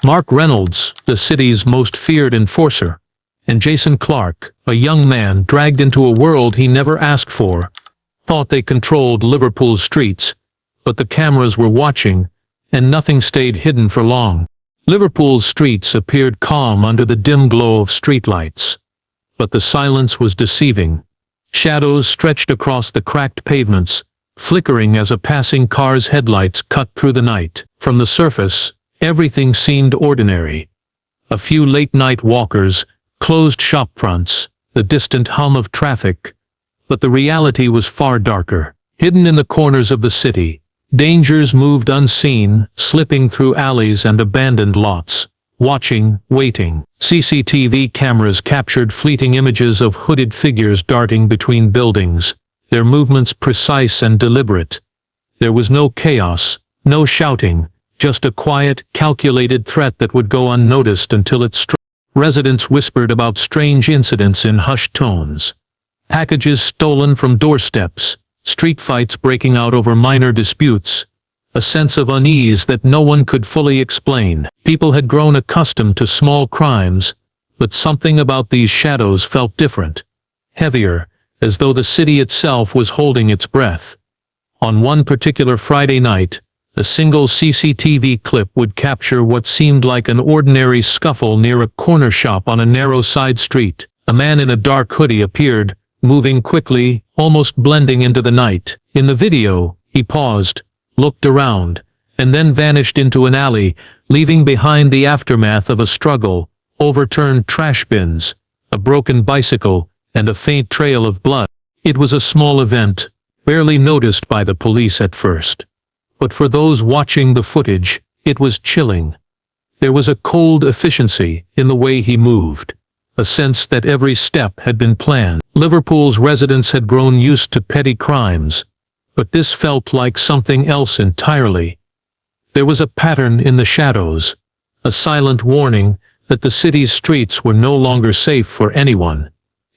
Reynolds, the city's most feared enforcer, and Clarke, a young man dragged into a world he never asked for, thought they controlled Liverpool's streets, but the cameras were watching, and nothing stayed hidden for long. Liverpool's streets appeared calm under the dim glow of streetlights, but the silence was deceiving. Shadows stretched across the cracked pavements, flickering as a passing car's headlights cut through the night. From the surface, everything seemed ordinary. A few late-night walkers, closed shop fronts, the distant hum of traffic. But the reality was far darker. Hidden in the corners of the city, dangers moved unseen, slipping through alleys and abandoned lots. Watching, waiting. CCTV cameras captured fleeting images of hooded figures darting between buildings, their movements precise and deliberate. There was no chaos, no shouting, just a quiet, calculated threat that would go unnoticed until it struck. Residents whispered about strange incidents in hushed tones. Packages stolen from doorsteps, street fights breaking out over minor disputes, a sense of unease that no one could fully explain. People had grown accustomed to small crimes, but something about these shadows felt different, heavier, as though the city itself was holding its breath. On one particular Friday night, a single CCTV clip would capture what seemed like an ordinary scuffle near a corner shop on a narrow side street. A man in a dark hoodie appeared, moving quickly, almost blending into the night. In the video, he paused, looked around, and then vanished into an alley, leaving behind the aftermath of a struggle, overturned trash bins, a broken bicycle, and a faint trail of blood. It was a small event, barely noticed by the police at first. But for those watching the footage, it was chilling. There was a cold efficiency in the way he moved, a sense that every step had been planned. Liverpool's residents had grown used to petty crimes, but this felt like something else entirely. There was a pattern in the shadows, a silent warning that the city's streets were no longer safe for anyone.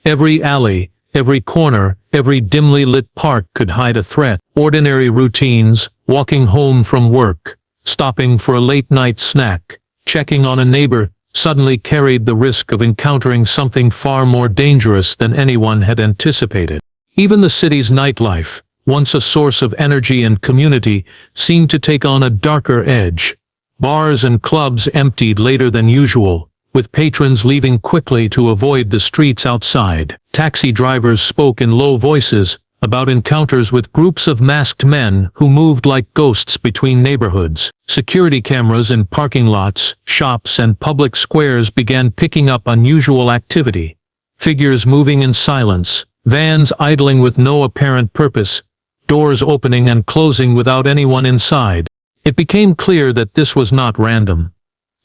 Every alley, every corner, every dimly lit park could hide a threat. Ordinary routines, walking home from work, stopping for a late-night snack, checking on a neighbor, suddenly carried the risk of encountering something far more dangerous than anyone had anticipated. Even the city's nightlife, once a source of energy and community, seemed to take on a darker edge. Bars and clubs emptied later than usual, with patrons leaving quickly to avoid the streets outside. Taxi drivers spoke in low voices about encounters with groups of masked men who moved like ghosts between neighborhoods. Security cameras in parking lots, shops, and public squares began picking up unusual activity. Figures moving in silence, vans idling with no apparent purpose, doors opening and closing without anyone inside. It became clear that this was not random.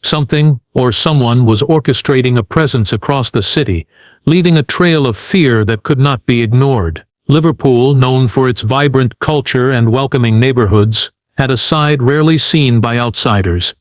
Something, or someone, was orchestrating a presence across the city, leaving a trail of fear that could not be ignored. Liverpool, known for its vibrant culture and welcoming neighborhoods, had a side rarely seen by outsiders.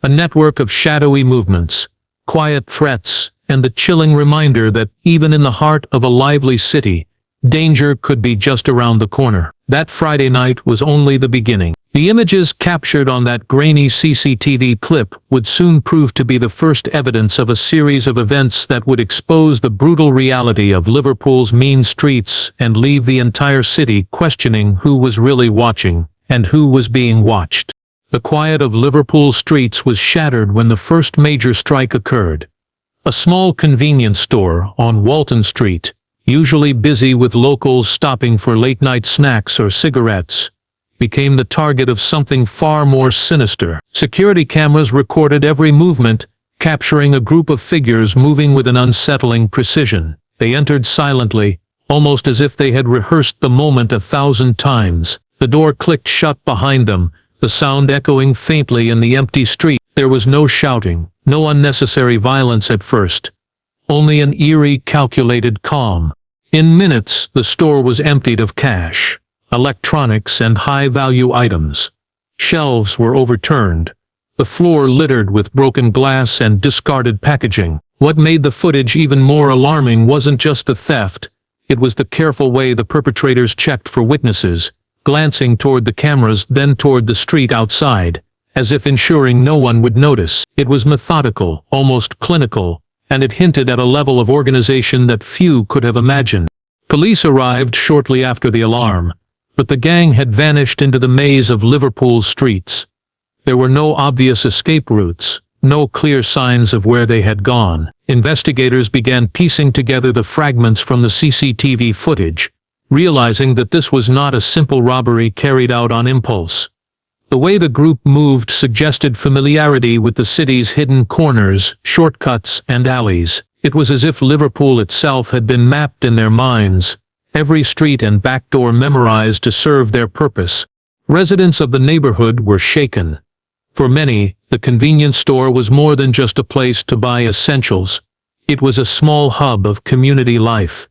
A network of shadowy movements, quiet threats, and the chilling reminder that, even in the heart of a lively city, danger could be just around the corner. That Friday night was only the beginning. The images captured on that grainy CCTV clip would soon prove to be the first evidence of a series of events that would expose the brutal reality of Liverpool's mean streets and leave the entire city questioning who was really watching and who was being watched. The quiet of Liverpool streets was shattered when the first major strike occurred. A small convenience store on Walton Street, usually busy with locals stopping for late-night snacks or cigarettes, became the target of something far more sinister. Security cameras recorded every movement, capturing a group of figures moving with an unsettling precision. They entered silently, almost as if they had rehearsed the moment 1,000 times. The door clicked shut behind them, the sound echoing faintly in the empty street. There was no shouting, no unnecessary violence at first. Only an eerie, calculated calm. In minutes, the store was emptied of cash, electronics, and high-value items. Shelves were overturned, the floor littered with broken glass and discarded packaging. What made the footage even more alarming wasn't just the theft, it was the careful way the perpetrators checked for witnesses, glancing toward the cameras then toward the street outside, as if ensuring no one would notice. It was methodical, almost clinical, and it hinted at a level of organization that few could have imagined. Police arrived shortly after the alarm, but the gang had vanished into the maze of Liverpool's streets. There were no obvious escape routes, no clear signs of where they had gone. Investigators began piecing together the fragments from the CCTV footage, realizing that this was not a simple robbery carried out on impulse. The way the group moved suggested familiarity with the city's hidden corners, shortcuts, and alleys. It was as if Liverpool itself had been mapped in their minds, every street and back door memorized to serve their purpose. Residents of the neighborhood were shaken. For many, the convenience store was more than just a place to buy essentials. It was a small hub of community life.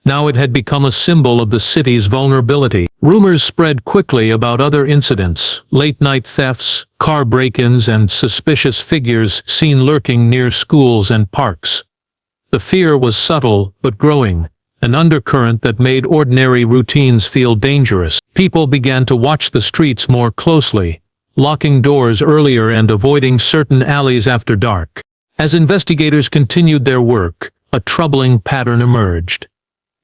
Now it had become a symbol of the city's vulnerability. Rumors spread quickly about other incidents, late-night thefts, car break-ins, and suspicious figures seen lurking near schools and parks. The fear was subtle but growing, an undercurrent that made ordinary routines feel dangerous. People began to watch the streets more closely, locking doors earlier and avoiding certain alleys after dark. As investigators continued their work, a troubling pattern emerged.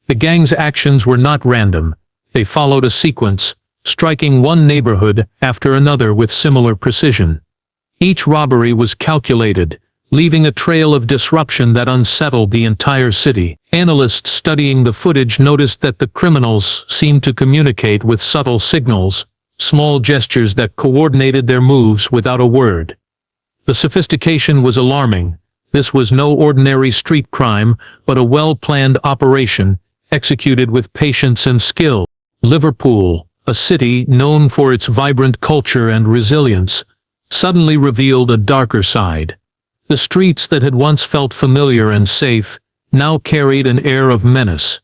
The gang's actions were not random. They followed a sequence, striking one neighborhood after another with similar precision. Each robbery was calculated, leaving a trail of disruption that unsettled the entire city. Analysts studying the footage noticed that the criminals seemed to communicate with subtle signals, small gestures that coordinated their moves without a word. The sophistication was alarming. This was no ordinary street crime, but a well-planned operation, executed with patience and skill. Liverpool, a city known for its vibrant culture and resilience, suddenly revealed a darker side. The streets that had once felt familiar and safe now carried an air of menace.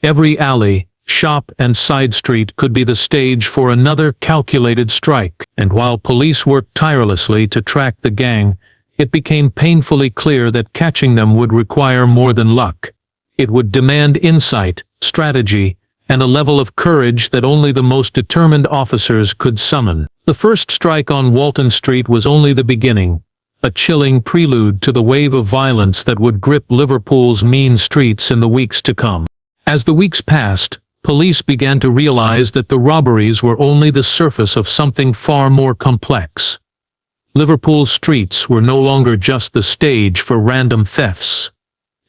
Every alley, shop, and side street could be the stage for another calculated strike, and while police worked tirelessly to track the gang, it became painfully clear that catching them would require more than luck. It would demand insight, strategy, and a level of courage that only the most determined officers could summon. The first strike on Walton Street was only the beginning, a chilling prelude to the wave of violence that would grip Liverpool's mean streets in the weeks to come. As the weeks passed, police began to realize that the robberies were only the surface of something far more complex. Liverpool's streets were no longer just the stage for random thefts.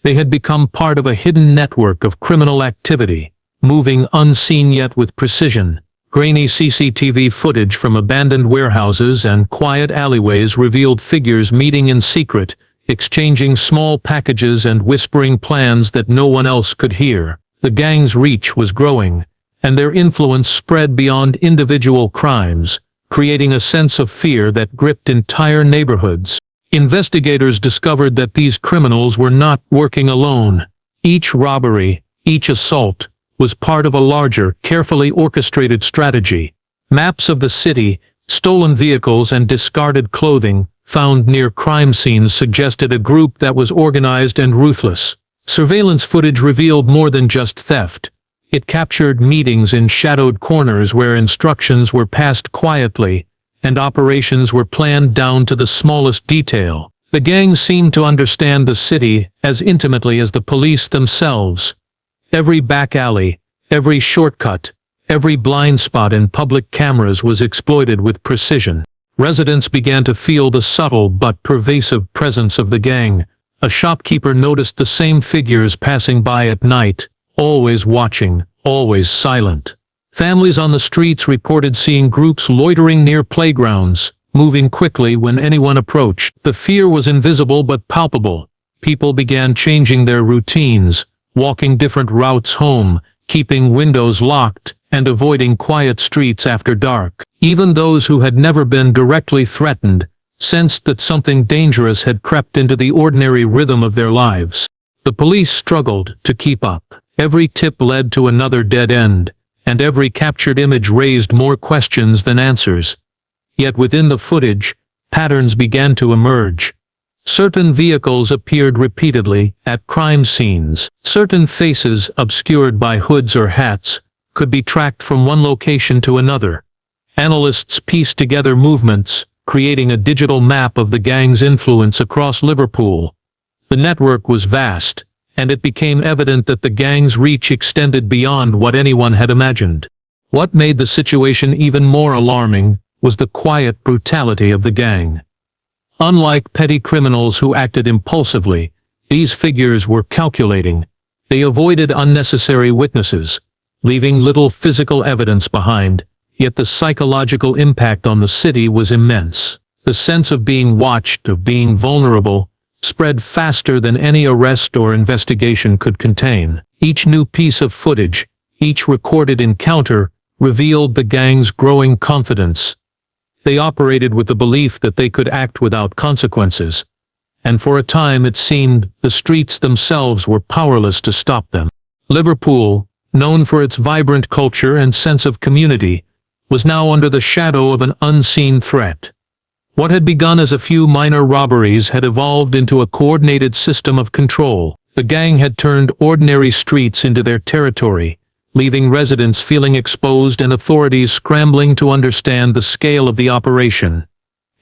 They had become part of a hidden network of criminal activity, moving unseen yet with precision. Grainy CCTV footage from abandoned warehouses and quiet alleyways revealed figures meeting in secret, exchanging small packages and whispering plans that no one else could hear. The gang's reach was growing, and their influence spread beyond individual crimes, creating a sense of fear that gripped entire neighborhoods. Investigators discovered that these criminals were not working alone. Each robbery, each assault, was part of a larger, carefully orchestrated strategy. Maps of the city, stolen vehicles, and discarded clothing found near crime scenes suggested a group that was organized and ruthless. Surveillance footage revealed more than just theft. It captured meetings in shadowed corners where instructions were passed quietly, and operations were planned down to the smallest detail. The gang seemed to understand the city as intimately as the police themselves. Every back alley, every shortcut, every blind spot in public cameras was exploited with precision. Residents began to feel the subtle but pervasive presence of the gang. A shopkeeper noticed the same figures passing by at night, always watching, always silent. Families on the streets reported seeing groups loitering near playgrounds, moving quickly when anyone approached. The fear was invisible but palpable. People began changing their routines, walking different routes home, keeping windows locked, and avoiding quiet streets after dark. Even those who had never been directly threatened sensed that something dangerous had crept into the ordinary rhythm of their lives. The police struggled to keep up. Every tip led to another dead end, and every captured image raised more questions than answers. Yet within the footage, patterns began to emerge. Certain vehicles appeared repeatedly at crime scenes. Certain faces, obscured by hoods or hats, could be tracked from one location to another. Analysts pieced together movements, creating a digital map of the gang's influence across Liverpool. The network was vast, and it became evident that the gang's reach extended beyond what anyone had imagined. What made the situation even more alarming was the quiet brutality of the gang. Unlike petty criminals who acted impulsively, these figures were calculating. They avoided unnecessary witnesses, leaving little physical evidence behind, yet the psychological impact on the city was immense. The sense of being watched, of being vulnerable, spread faster than any arrest or investigation could contain. Each new piece of footage, each recorded encounter, revealed the gang's growing confidence. They operated with the belief that they could act without consequences, and for a time it seemed the streets themselves were powerless to stop them. Liverpool, known for its vibrant culture and sense of community, was now under the shadow of an unseen threat. What had begun as a few minor robberies had evolved into a coordinated system of control. The gang had turned ordinary streets into their territory, leaving residents feeling exposed and authorities scrambling to understand the scale of the operation.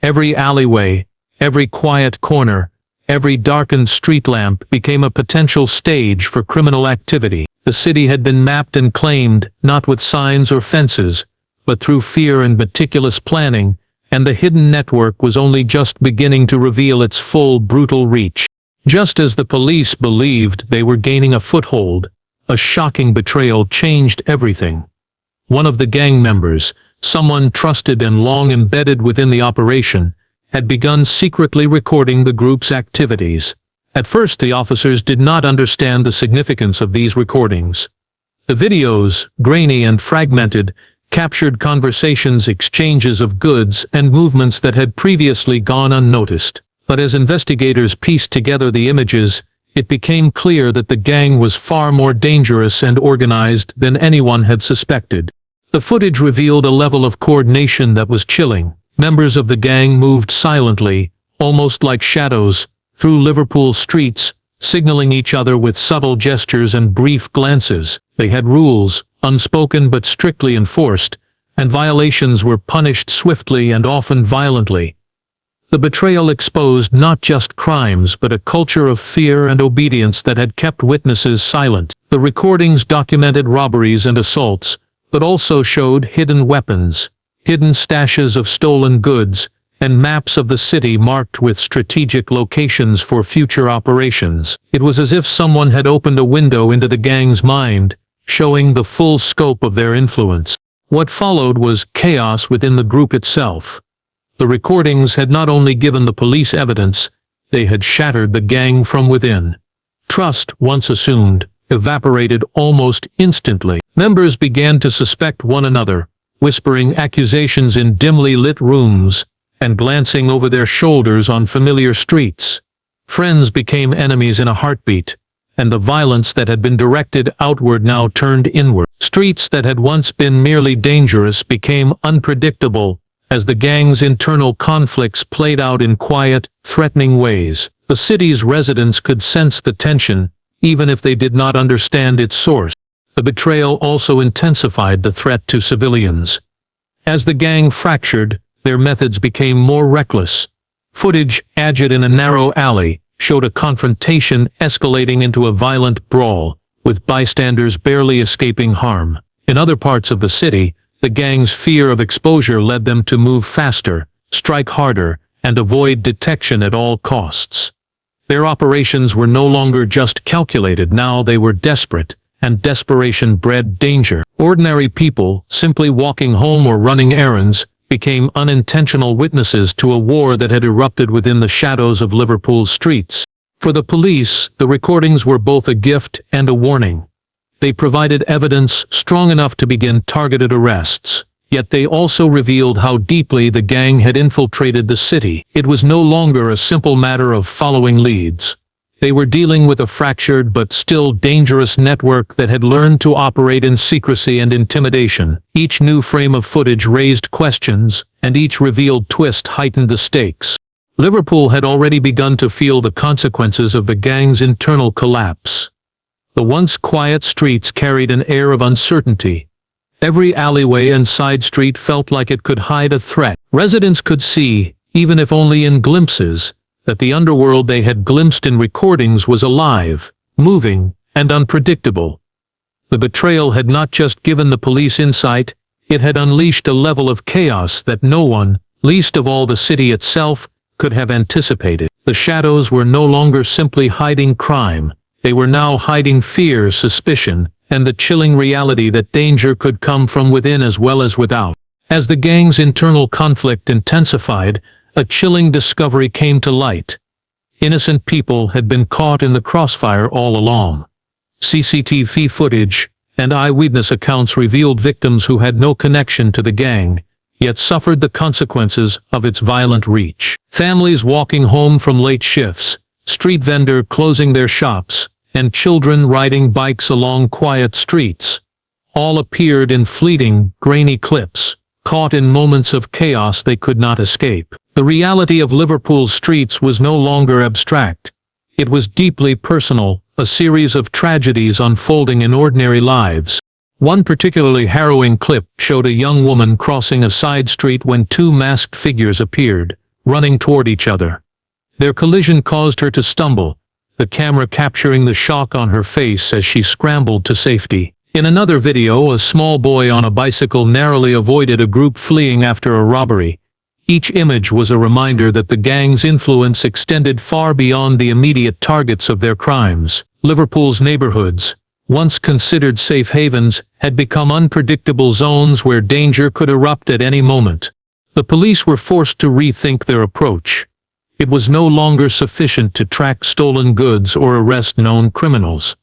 Every alleyway, every quiet corner, every darkened street lamp became a potential stage for criminal activity. The city had been mapped and claimed, not with signs or fences, but through fear and meticulous planning, and the hidden network was only just beginning to reveal its full brutal reach. Just as the police believed they were gaining a foothold, a shocking betrayal changed everything. One of the gang members, someone trusted and long embedded within the operation, had begun secretly recording the group's activities. At first the officers did not understand the significance of these recordings. The videos, grainy and fragmented, captured conversations, exchanges of goods, and movements that had previously gone unnoticed. But as investigators pieced together the images, it became clear that the gang was far more dangerous and organized than anyone had suspected. The footage revealed a level of coordination that was chilling. Members of the gang moved silently, almost like shadows, through Liverpool streets, signaling each other with subtle gestures and brief glances. They had rules, unspoken but strictly enforced, and violations were punished swiftly and often violently. The betrayal exposed not just crimes but a culture of fear and obedience that had kept witnesses silent. The recordings documented robberies and assaults, but also showed hidden weapons, hidden stashes of stolen goods, and maps of the city marked with strategic locations for future operations. It was as if someone had opened a window into the gang's mind, showing the full scope of their influence. What followed was chaos within the group itself. The recordings had not only given the police evidence, they had shattered the gang from within. Trust, once assumed, evaporated almost instantly. Members began to suspect one another, whispering accusations in dimly lit rooms, and glancing over their shoulders on familiar streets. Friends became enemies in a heartbeat, and the violence that had been directed outward now turned inward. Streets that had once been merely dangerous became unpredictable, as the gang's internal conflicts played out in quiet, threatening ways. The city's residents could sense the tension, even if they did not understand its source. The betrayal also intensified the threat to civilians. As the gang fractured, their methods became more reckless. Footage, aged in a narrow alley, showed a confrontation escalating into a violent brawl, with bystanders barely escaping harm. In other parts of the city, the gang's fear of exposure led them to move faster, strike harder, and avoid detection at all costs. Their operations were no longer just calculated, now they were desperate, and desperation bred danger. Ordinary people, simply walking home or running errands, became unintentional witnesses to a war that had erupted within the shadows of Liverpool's streets. For the police, the recordings were both a gift and a warning. They provided evidence strong enough to begin targeted arrests, yet they also revealed how deeply the gang had infiltrated the city. It was no longer a simple matter of following leads. They were dealing with a fractured but still dangerous network that had learned to operate in secrecy and intimidation. Each new frame of footage raised questions, and each revealed twist heightened the stakes. Liverpool had already begun to feel the consequences of the gang's internal collapse. The once quiet streets carried an air of uncertainty. Every alleyway and side street felt like it could hide a threat. Residents could see, even if only in glimpses, that the underworld they had glimpsed in recordings was alive, moving, and unpredictable. The betrayal had not just given the police insight, it had unleashed a level of chaos that no one, least of all the city itself, could have anticipated. The shadows were no longer simply hiding crime, they were now hiding fear, suspicion, and the chilling reality that danger could come from within as well as without. As the gang's internal conflict intensified, a chilling discovery came to light. Innocent people had been caught in the crossfire all along. CCTV footage and eyewitness accounts revealed victims who had no connection to the gang, yet suffered the consequences of its violent reach. Families walking home from late shifts, street vendors closing their shops, and children riding bikes along quiet streets, all appeared in fleeting, grainy clips, caught in moments of chaos they could not escape. The reality of Liverpool's streets was no longer abstract. It was deeply personal, a series of tragedies unfolding in ordinary lives. One particularly harrowing clip showed a young woman crossing a side street when two masked figures appeared, running toward each other. Their collision caused her to stumble, the camera capturing the shock on her face as she scrambled to safety. In another video, a small boy on a bicycle narrowly avoided a group fleeing after a robbery. Each image was a reminder that the gang's influence extended far beyond the immediate targets of their crimes. Liverpool's neighborhoods, once considered safe havens, had become unpredictable zones where danger could erupt at any moment. The police were forced to rethink their approach. It was no longer sufficient to track stolen goods or arrest known criminals.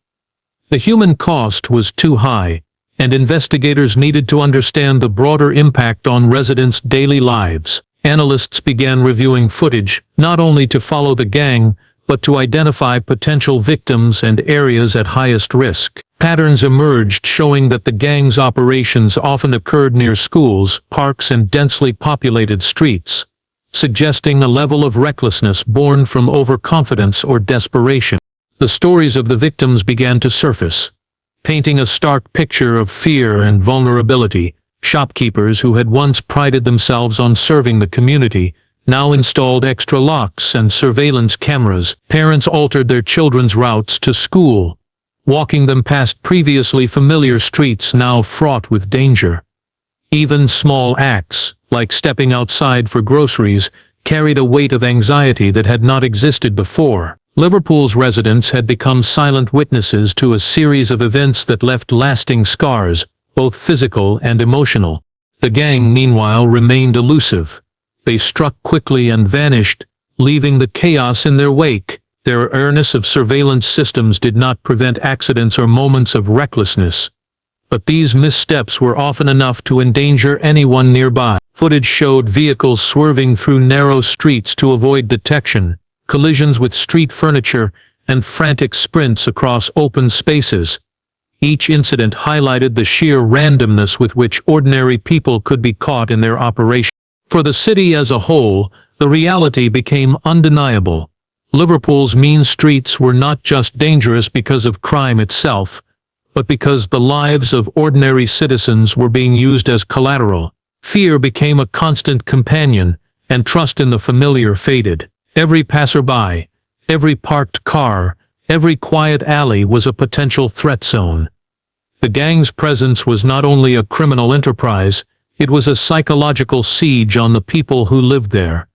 The human cost was too high, and investigators needed to understand the broader impact on residents' daily lives. Analysts began reviewing footage, not only to follow the gang, but to identify potential victims and areas at highest risk. Patterns emerged showing that the gang's operations often occurred near schools, parks, and densely populated streets, suggesting a level of recklessness born from overconfidence or desperation. The stories of the victims began to surface, painting a stark picture of fear and vulnerability. Shopkeepers who had once prided themselves on serving the community now installed extra locks and surveillance cameras. Parents altered their children's routes to school, walking them past previously familiar streets now fraught with danger. Even small acts, like stepping outside for groceries, carried a weight of anxiety that had not existed before. Liverpool's residents had become silent witnesses to a series of events that left lasting scars, both physical and emotional. The gang, meanwhile, remained elusive. They struck quickly and vanished, leaving the chaos in their wake. Their awareness of surveillance systems did not prevent accidents or moments of recklessness, but these missteps were often enough to endanger anyone nearby. Footage showed vehicles swerving through narrow streets to avoid detection, collisions with street furniture, and frantic sprints across open spaces. Each incident highlighted the sheer randomness with which ordinary people could be caught in their operation. For the city as a whole, the reality became undeniable. Liverpool's mean streets were not just dangerous because of crime itself, but because the lives of ordinary citizens were being used as collateral. Fear became a constant companion, and trust in the familiar faded. Every passerby, every parked car, every quiet alley was a potential threat zone. The gang's presence was not only a criminal enterprise, it was a psychological siege on the people who lived there,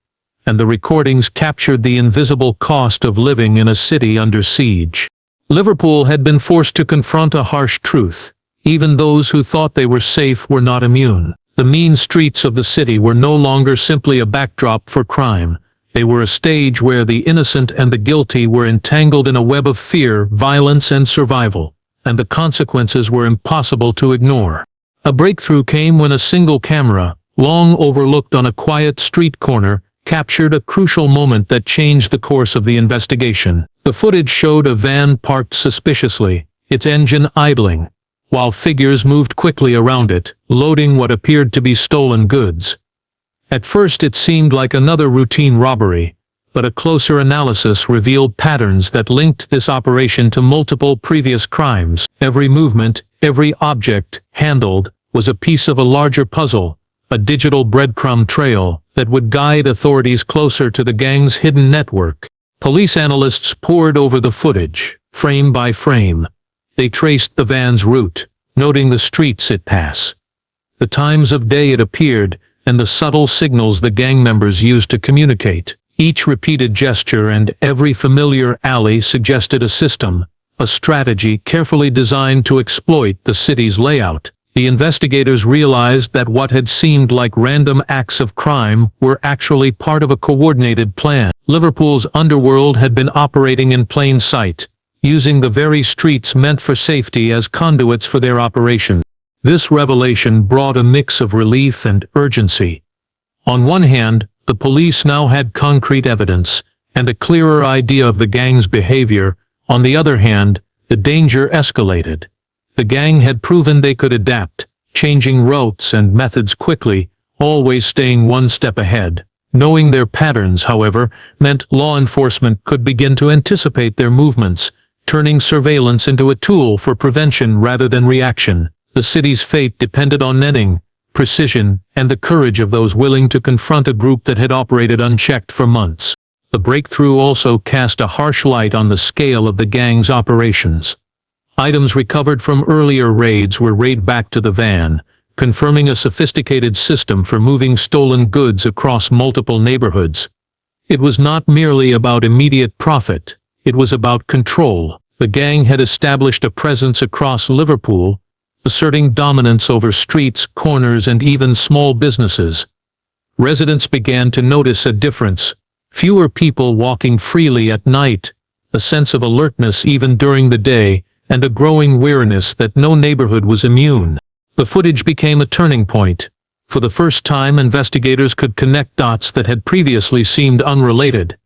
and the recordings captured the invisible cost of living in a city under siege. Liverpool had been forced to confront a harsh truth. Even those who thought they were safe were not immune. The mean streets of the city were no longer simply a backdrop for crime. They were a stage where the innocent and the guilty were entangled in a web of fear, violence, and survival, and the consequences were impossible to ignore. A breakthrough came when a single camera, long overlooked on a quiet street corner, captured a crucial moment that changed the course of the investigation. The footage showed a van parked suspiciously, its engine idling, while figures moved quickly around it, loading what appeared to be stolen goods. At first it seemed like another routine robbery, but a closer analysis revealed patterns that linked this operation to multiple previous crimes. Every movement, every object handled, was a piece of a larger puzzle, a digital breadcrumb trail that would guide authorities closer to the gang's hidden network. Police analysts pored over the footage, frame by frame. They traced the van's route, noting the streets it passed, the times of day it appeared, and the subtle signals the gang members used to communicate. Each repeated gesture and every familiar alley suggested a system, a strategy carefully designed to exploit the city's layout. The investigators realized that what had seemed like random acts of crime were actually part of a coordinated plan. Liverpool's Underworld had been operating in plain sight, using the very streets meant for safety as conduits for their operation. This revelation brought a mix of relief and urgency. On one hand, the police now had concrete evidence and a clearer idea of the gang's behavior. On the other hand, the danger escalated. The gang had proven they could adapt, changing routes and methods quickly, always staying one step ahead. Knowing their patterns, however, meant law enforcement could begin to anticipate their movements, turning surveillance into a tool for prevention rather than reaction. The city's fate depended on netting, precision, and the courage of those willing to confront a group that had operated unchecked for months. The breakthrough also cast a harsh light on the scale of the gang's operations. Items recovered from earlier raids were relayed back to the van, confirming a sophisticated system for moving stolen goods across multiple neighborhoods. It was not merely about immediate profit, it was about control. The gang had established a presence across Liverpool, asserting dominance over streets, corners, and even small businesses. Residents began to notice a difference. Fewer people walking freely at night, a sense of alertness even during the day, and a growing weariness that no neighborhood was immune. The footage became a turning point. For the first time, investigators could connect dots that had previously seemed unrelated.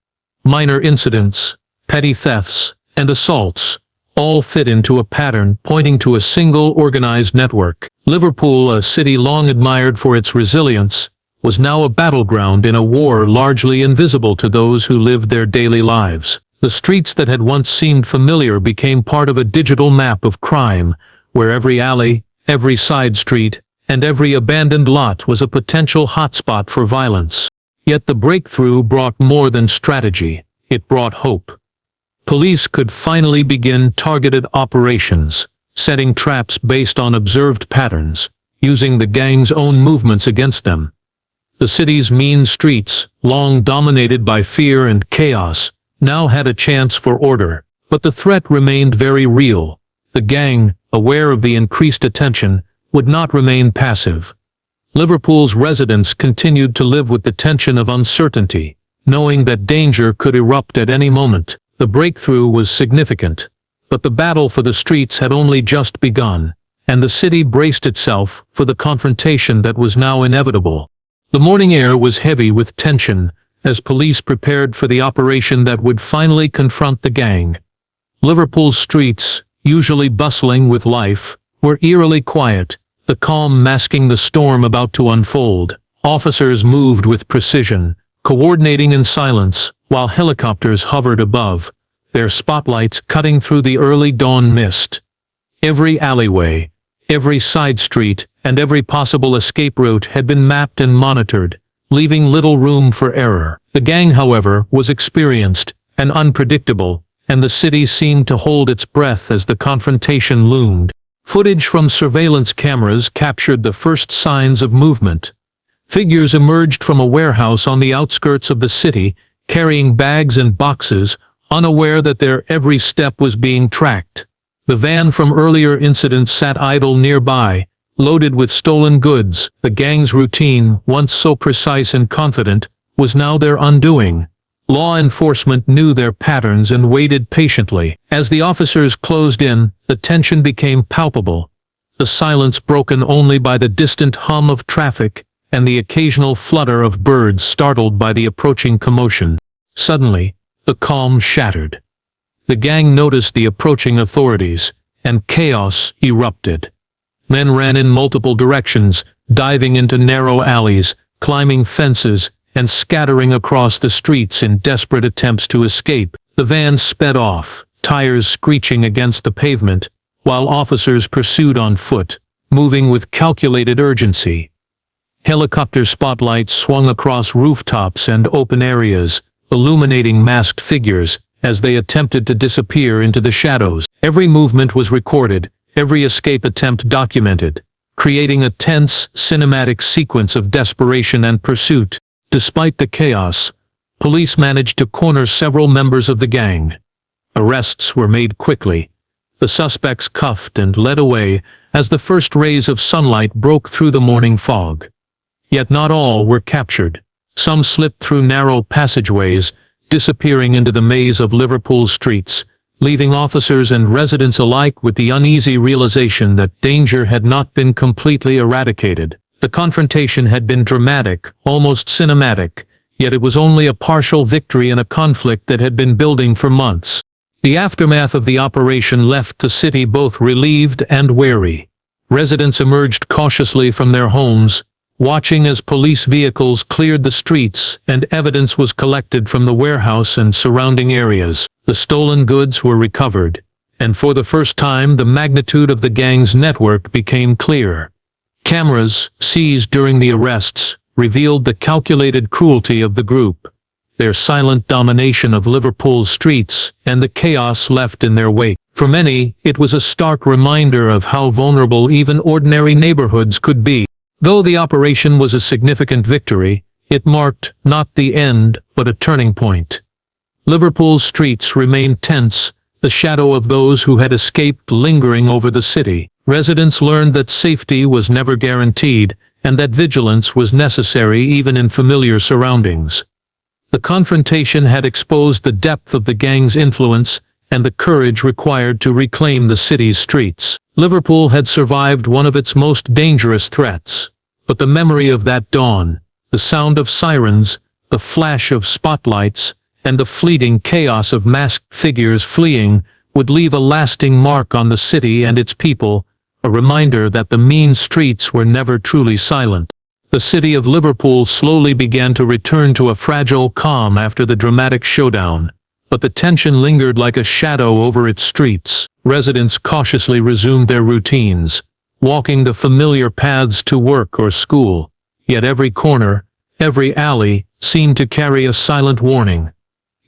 Minor incidents, petty thefts, and assaults all fit into a pattern pointing to a single organized network. Liverpool, a city long admired for its resilience, was now a battleground in a war largely invisible to those who lived their daily lives. The streets that had once seemed familiar became part of a digital map of crime, where every alley, every side street, and every abandoned lot was a potential hotspot for violence. Yet the breakthrough brought more than strategy, it brought hope. Police could finally begin targeted operations, setting traps based on observed patterns, using the gang's own movements against them. The city's mean streets, long dominated by fear and chaos, now had a chance for order, but the threat remained very real. The gang, aware of the increased attention, would not remain passive. Liverpool's residents continued to live with the tension of uncertainty, knowing that danger could erupt at any moment. The breakthrough was significant, but the battle for the streets had only just begun, and the city braced itself for the confrontation that was now inevitable. The morning air was heavy with tension, as police prepared for the operation that would finally confront the gang. Liverpool's streets, usually bustling with life, were eerily quiet, the calm masking the storm about to unfold. Officers moved with precision, coordinating in silence, while helicopters hovered above, their spotlights cutting through the early dawn mist. Every alleyway, every side street, and every possible escape route had been mapped and monitored, leaving little room for error. The gang, however, was experienced and unpredictable, and the city seemed to hold its breath as the confrontation loomed. Footage from surveillance cameras captured the first signs of movement. Figures emerged from a warehouse on the outskirts of the city, carrying bags and boxes, unaware that their every step was being tracked. The van from earlier incidents sat idle nearby, loaded with stolen goods. The gang's routine, once so precise and confident, was now their undoing. Law enforcement knew their patterns and waited patiently. As the officers closed in, the tension became palpable, the silence broken only by the distant hum of traffic and the occasional flutter of birds startled by the approaching commotion. Suddenly, the calm shattered. The gang noticed the approaching authorities, and chaos erupted. Men ran in multiple directions, diving into narrow alleys, climbing fences, and scattering across the streets in desperate attempts to escape. The van sped off, tires screeching against the pavement, while officers pursued on foot, moving with calculated urgency. Helicopter spotlights swung across rooftops and open areas, illuminating masked figures as they attempted to disappear into the shadows. Every movement was recorded, every escape attempt documented, creating a tense, cinematic sequence of desperation and pursuit. Despite the chaos, police managed to corner several members of the gang. Arrests were made quickly, the suspects cuffed and led away as the first rays of sunlight broke through the morning fog. Yet not all were captured. Some slipped through narrow passageways, disappearing into the maze of Liverpool's streets, leaving officers and residents alike with the uneasy realization that danger had not been completely eradicated. The confrontation had been dramatic, almost cinematic, yet it was only a partial victory in a conflict that had been building for months. The aftermath of the operation left the city both relieved and wary. Residents emerged cautiously from their homes, watching as police vehicles cleared the streets and evidence was collected from the warehouse and surrounding areas. The stolen goods were recovered, and for the first time the magnitude of the gang's network became clear. Cameras, seized during the arrests, revealed the calculated cruelty of the group, their silent domination of Liverpool's streets, and the chaos left in their wake. For many, it was a stark reminder of how vulnerable even ordinary neighborhoods could be. Though the operation was a significant victory, it marked not the end, but a turning point. Liverpool's streets remained tense, the shadow of those who had escaped lingering over the city. Residents learned that safety was never guaranteed, and that vigilance was necessary even in familiar surroundings. The confrontation had exposed the depth of the gang's influence and the courage required to reclaim the city's streets. Liverpool had survived one of its most dangerous threats, but the memory of that dawn, the sound of sirens, the flash of spotlights, and the fleeting chaos of masked figures fleeing, would leave a lasting mark on the city and its people, a reminder that the mean streets were never truly silent. The city of Liverpool slowly began to return to a fragile calm after the dramatic showdown, but the tension lingered like a shadow over its streets. Residents cautiously resumed their routines, walking the familiar paths to work or school, yet every corner, every alley, seemed to carry a silent warning.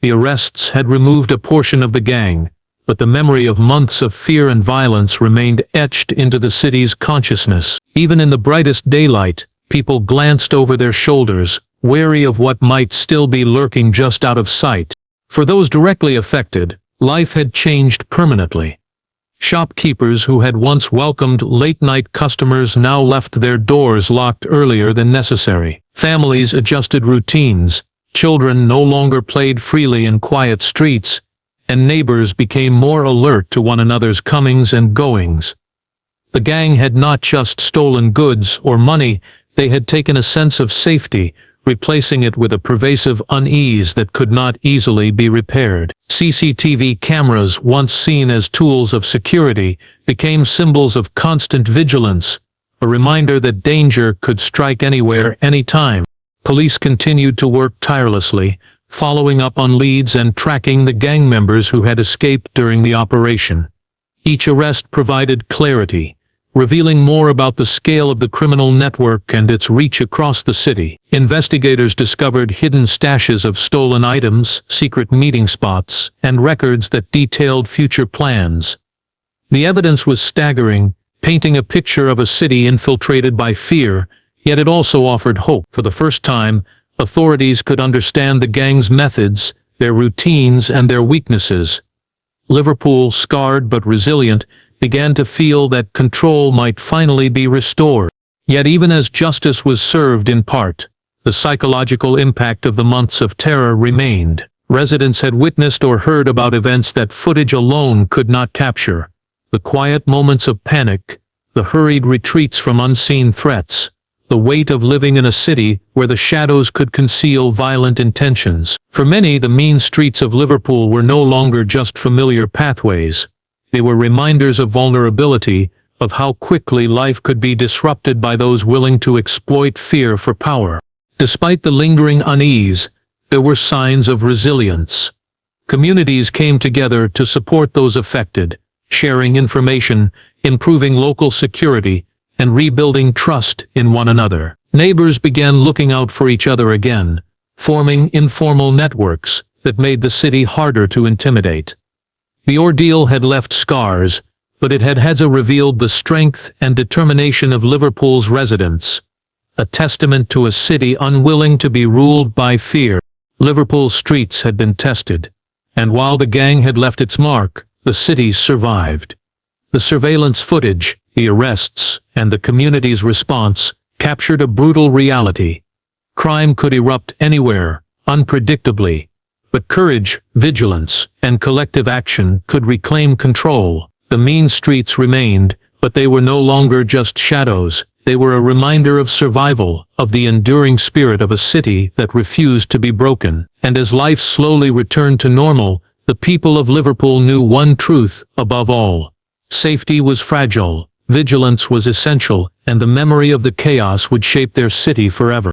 The arrests had removed a portion of the gang, but the memory of months of fear and violence remained etched into the city's consciousness. Even in the brightest daylight, people glanced over their shoulders, wary of what might still be lurking just out of sight. For those directly affected, life had changed permanently. Shopkeepers who had once welcomed late-night customers now left their doors locked earlier than necessary. Families adjusted routines, children no longer played freely in quiet streets, and neighbors became more alert to one another's comings and goings. The gang had not just stolen goods or money, they had taken a sense of safety, replacing it with a pervasive unease that could not easily be repaired. CCTV cameras, once seen as tools of security, became symbols of constant vigilance, a reminder that danger could strike anywhere, anytime. Police continued to work tirelessly, following up on leads and tracking the gang members who had escaped during the operation. Each arrest provided clarity, revealing more about the scale of the criminal network and its reach across the city. Investigators discovered hidden stashes of stolen items, secret meeting spots, and records that detailed future plans. The evidence was staggering, painting a picture of a city infiltrated by fear, yet it also offered hope. For the first time, authorities could understand the gang's methods, their routines, and their weaknesses. Liverpool, scarred but resilient, began to feel that control might finally be restored. Yet even as justice was served in part, the psychological impact of the months of terror remained. Residents had witnessed or heard about events that footage alone could not capture. The quiet moments of panic, the hurried retreats from unseen threats, the weight of living in a city where the shadows could conceal violent intentions. For many, the mean streets of Liverpool were no longer just familiar pathways. They were reminders of vulnerability, of how quickly life could be disrupted by those willing to exploit fear for power. Despite the lingering unease, there were signs of resilience. Communities came together to support those affected, sharing information, improving local security, and rebuilding trust in one another. Neighbors began looking out for each other again, forming informal networks that made the city harder to intimidate. The ordeal had left scars, but it had also revealed the strength and determination of Liverpool's residents, a testament to a city unwilling to be ruled by fear. Liverpool's streets had been tested, and while the gang had left its mark, the city survived. The surveillance footage, the arrests, and the community's response captured a brutal reality. Crime could erupt anywhere, unpredictably, but courage, vigilance, and collective action could reclaim control. The mean streets remained, but they were no longer just shadows. They were a reminder of survival, of the enduring spirit of a city that refused to be broken. And as life slowly returned to normal, the people of Liverpool knew one truth above all. Safety was fragile, vigilance was essential, and the memory of the chaos would shape their city forever.